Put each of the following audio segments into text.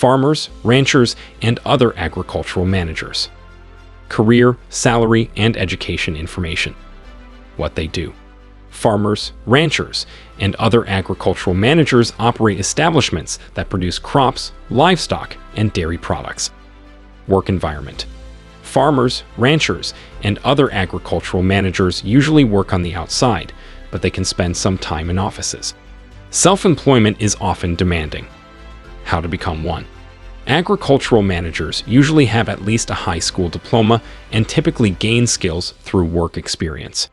farmers, ranchers, and other agricultural managers. Career, salary, and education information. What they do. Farmers, ranchers, and other agricultural managers operate establishments that produce crops, livestock, and dairy products. Work environment. Farmers, ranchers, and other agricultural managers usually work on the outside, but they can spend some time in offices. Self-employment is often demanding. How to become one. Agricultural managers usually have at least a high school diploma and typically gain skills through work experience.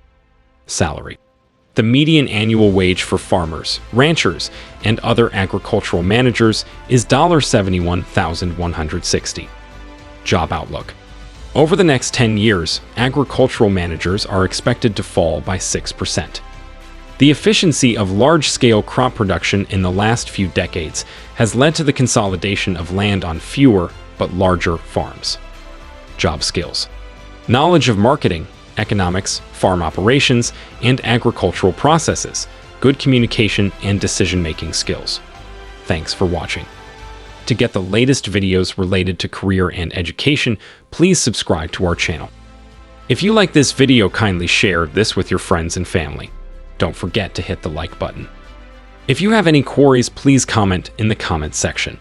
Salary. The median annual wage for farmers, ranchers, and other agricultural managers is $71,160. Job outlook. Over the next 10 years, agricultural managers are expected to fall by 6%. The efficiency of large-scale crop production in the last few decades has led to the consolidation of land on fewer but larger farms. Job skills. Knowledge of marketing, economics, farm operations, and agricultural processes, good communication, and decision-making skills. Thanks for watching. To get the latest videos related to career and education, please subscribe to our channel. If you like this video, kindly share this with your friends and family. Don't forget to hit the like button. If you have any queries, please comment in the comment section.